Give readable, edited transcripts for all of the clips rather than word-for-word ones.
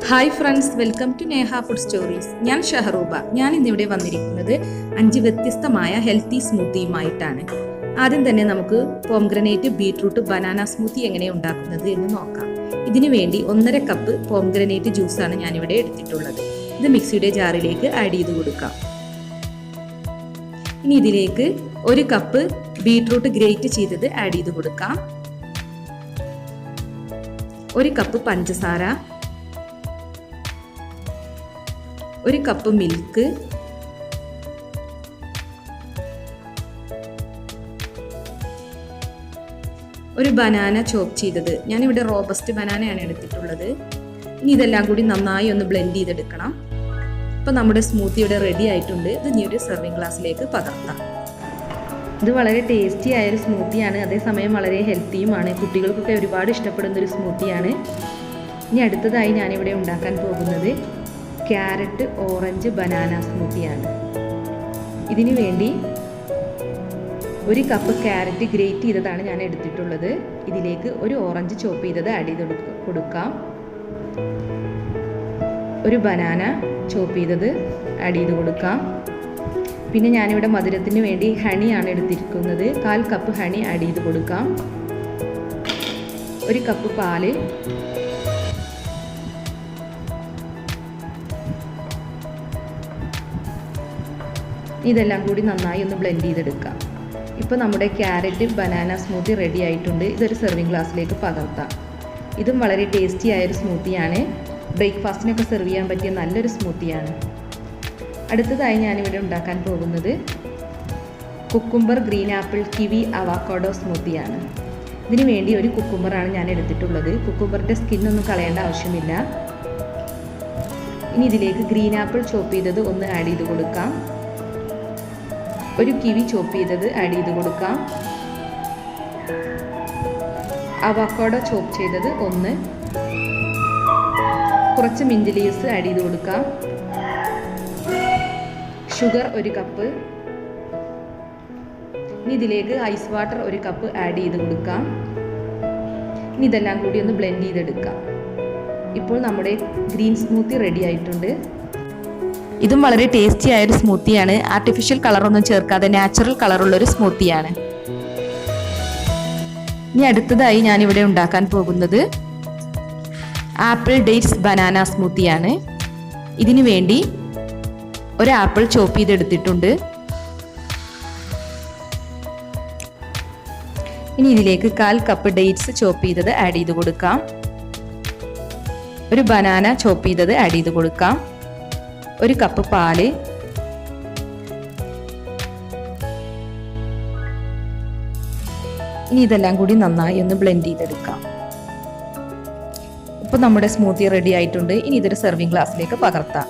Hi friends, welcome to Neha food stories. ഞാൻ ഷഹറൂബ. ഞാൻ ഇന്നിവിടെ വന്നിരിക്കുന്നത് 5 വ്യത്യസ്തമായ ഹെൽത്തി സ്മൂത്തിയുമായിട്ടാണ്. ആദ്യം തന്നെ നമുക്ക് പോംഗ്രനേറ്റ്, ബീട്രൂട്ട്, ബനാന സ്മൂത്തി എങ്ങനെ ഉണ്ടാക്കുന്നത് എന്ന് നോക്കാം. ഇതിനു വേണ്ടി 1.5 കപ്പ് പോംഗ്രനേറ്റ് ജ്യൂസാണ് ഞാനിവിടെ എടുത്തിട്ടുള്ളത്. ഇത് മിക്സിയുടെ ജാറിലേക്ക് ആഡ് ചെയ്ത് കൊടുക്കാം. ഇനി ഇതിലേക്ക് 1 കപ്പ് ബീട്രൂട്ട് ഗ്രേറ്റ് ചെയ്തത് ആഡ് ചെയ്ത് കൊടുക്കാം. 1 കപ്പ് പഞ്ചസാര, 1 കപ്പ് മിൽക്ക്, 1 ബനാന ചോപ്പ് ചെയ്തത്. ഞാനിവിടെ റോബസ്റ്റ് ബനാനയാണ് എടുത്തിട്ടുള്ളത്. ഇനി ഇതെല്ലാം കൂടി നന്നായി ഒന്ന് ബ്ലെൻഡ് ചെയ്തെടുക്കണം. ഇപ്പം നമ്മുടെ സ്മൂത്തി ഇവിടെ റെഡി ആയിട്ടുണ്ട്. ഇത് ഇനി ഒരു സെർവിങ് ഗ്ലാസ്സിലേക്ക് പകർത്താം. ഇത് വളരെ ടേസ്റ്റി ആയൊരു സ്മൂത്തിയാണ്, അതേസമയം വളരെ ഹെൽത്തിയുമാണ്. കുട്ടികൾക്കൊക്കെ ഒരുപാട് ഇഷ്ടപ്പെടുന്ന ഒരു സ്മൂത്തിയാണ്. ഇനി അടുത്തതായി ഞാനിവിടെ ഉണ്ടാക്കാൻ പോകുന്നത് ക്യാരറ്റ്, ഓറഞ്ച്, ബനാന സ്മൂത്തിയാണ്. ഇതിനു വേണ്ടി 1 കപ്പ് ക്യാരറ്റ് ഗ്രേറ്റ് ചെയ്തതാണ് ഞാൻ എടുത്തിട്ടുള്ളത്. ഇതിലേക്ക് 1 ഓറഞ്ച് ചോപ്പ് ചെയ്തത് ആഡ് ചെയ്ത് കൊടുക്കാം. 1 ബനാന ചോപ്പ് ചെയ്തത് ആഡ് ചെയ്ത് കൊടുക്കാം. പിന്നെ ഞാനിവിടെ മധുരത്തിന് വേണ്ടി ഹണിയാണ് എടുത്തിരിക്കുന്നത്. 1/4 കപ്പ് ഹണി ആഡ് ചെയ്ത് കൊടുക്കാം. 1 കപ്പ് പാല്, ഇതെല്ലാം കൂടി നന്നായി ഒന്ന് ബ്ലെൻഡ് ചെയ്തെടുക്കാം. ഇപ്പോൾ നമ്മുടെ ക്യാരറ്റ് ബനാന സ്മൂത്തി റെഡി ആയിട്ടുണ്ട്. ഇതൊരു സെർവിങ് ഗ്ലാസ്സിലേക്ക് പകർത്താം. ഇതും വളരെ ടേസ്റ്റി ആയൊരു സ്മൂത്തിയാണ്. ബ്രേക്ക്ഫാസ്റ്റിനൊക്കെ സെർവ് ചെയ്യാൻ പറ്റിയ നല്ലൊരു സ്മൂത്തിയാണ്. അടുത്തതായി ഞാനിവിടെ ഉണ്ടാക്കാൻ പോകുന്നത് cucumber, green apple, kiwi, avocado സ്മൂത്തിയാണ്. ഇതിനു വേണ്ടി 1 കുക്കുംബറാണ് ഞാൻ എടുത്തിട്ടുള്ളത്. കുക്കുംബറിൻ്റെ സ്കിന്നൊന്നും കളയേണ്ട ആവശ്യമില്ല. ഇനി ഇതിലേക്ക് ഗ്രീൻ ആപ്പിൾ ചോപ്പ് ചെയ്തത് ഒന്ന് ആഡ് ചെയ്ത് കൊടുക്കാം. 1 കിവി ചോപ്പ് ചെയ്തത് ആഡ് ചെയ്ത് കൊടുക്കാം. അവോക്കാഡോ ചോപ്പ് ചെയ്തത് 1, കുറച്ച് മിൻറ്റ് ലീവ്സ് ആഡ് ചെയ്ത് കൊടുക്കാം. Sugar 1 cup. ഇനി ഇതിലേക്ക് ഐസ് വാട്ടർ 1 കപ്പ് ആഡ് ചെയ്ത് കൊടുക്കാം. ഇനി ഇതെല്ലാം കൂടി ഒന്ന് ബ്ലെൻഡ് ചെയ്തെടുക്കാം. ഇപ്പോൾ നമ്മുടെ ഗ്രീൻ സ്മൂത്തി റെഡി ആയിട്ടുണ്ട്. ഇതും വളരെ ടേസ്റ്റി ആയൊരു സ്മൂത്തിയാണ്. ആർട്ടിഫിഷ്യൽ കളറൊന്നും ചേർക്കാതെ നാച്ചുറൽ കളറുള്ളൊരു സ്മൂത്തിയാണ്. ഇനി അടുത്തതായി ഞാനിവിടെ ഉണ്ടാക്കാൻ പോകുന്നത് ആപ്പിൾ, ഡേറ്റ്സ്, ബനാന സ്മൂത്തിയാണ്. ഇതിനു വേണ്ടി 1 ആപ്പിൾ ചോപ്പ് ചെയ്തെടുത്തിട്ടുണ്ട്. ഇനി ഇതിലേക്ക് 1/4 കപ്പ് ഡേറ്റ്സ് ചോപ്പ് ചെയ്തത് ആഡ് ചെയ്ത് കൊടുക്കാം. 1 ബനാന ചോപ്പ് ചെയ്തത് ആഡ് ചെയ്ത് കൊടുക്കാം. 1 കപ്പ് പാല്, ഇനി ഇതെല്ലാം കൂടി നന്നായി ഒന്ന് ബ്ലെൻഡ് ചെയ്തെടുക്കാം. ഇപ്പോൾ നമ്മുടെ സ്മൂത്തി റെഡി ആയിട്ടുണ്ട്. ഇനി ഇതൊരു സെർവിങ് ഗ്ലാസ്സിലേക്ക് പകർത്താം.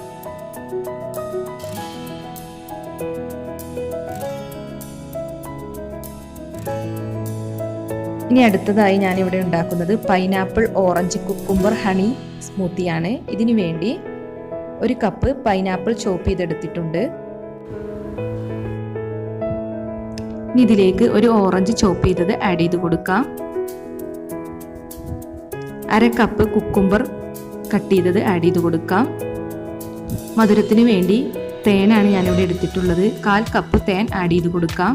ഇനി അടുത്തതായി ഞാനിവിടെ ഉണ്ടാക്കുന്നത് പൈനാപ്പിൾ, ഓറഞ്ച്, കുക്കുംബർ, ഹണി സ്മൂത്തിയാണ്. ഇതിനു വേണ്ടി 1 കപ്പ് പൈനാപ്പിൾ ചോപ്പ് ചെയ്തെടുത്തിട്ടുണ്ട്. ഇനി ഇതിലേക്ക് 1 ഓറഞ്ച് ചോപ്പ് ചെയ്തത് ആഡ് ചെയ്ത് കൊടുക്കാം. 1/2 കപ്പ് കുക്കുംബർ കട്ട് ചെയ്തത് ആഡ് ചെയ്ത് കൊടുക്കാം. മധുരത്തിന് വേണ്ടി തേനാണ് ഞാനിവിടെ എടുത്തിട്ടുള്ളത്. 1/4 കപ്പ് തേൻ ആഡ് ചെയ്ത് കൊടുക്കാം.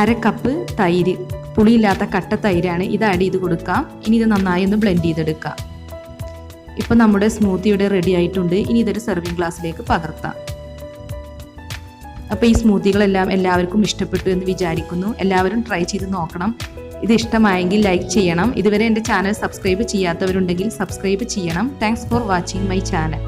1/2 കപ്പ് തൈര്, പുളിയില്ലാത്ത കട്ട തൈരാണ്, ഇത് ആഡ് ചെയ്ത് കൊടുക്കാം. ഇനി ഇത് നന്നായി ഒന്ന് ബ്ലെൻഡ് ചെയ്തെടുക്കാം. ഇപ്പോൾ നമ്മുടെ സ്മൂത്തി ഇവിടെ റെഡി ആയിട്ടുണ്ട്. ഇനി ഇതൊരു സെർവിങ് ഗ്ലാസ്സിലേക്ക് പകർത്താം. അപ്പോൾ ഈ സ്മൂത്തികളെല്ലാം എല്ലാവർക്കും ഇഷ്ടപ്പെട്ടു എന്ന് വിചാരിക്കുന്നു. എല്ലാവരും ട്രൈ ചെയ്ത് നോക്കണം. ഇത് ഇഷ്ടമായെങ്കിൽ ലൈക്ക് ചെയ്യണം. ഇതുവരെ എൻ്റെ ചാനൽ സബ്സ്ക്രൈബ് ചെയ്യാത്തവരുണ്ടെങ്കിൽ സബ്സ്ക്രൈബ് ചെയ്യണം. Thanks for watching my channel.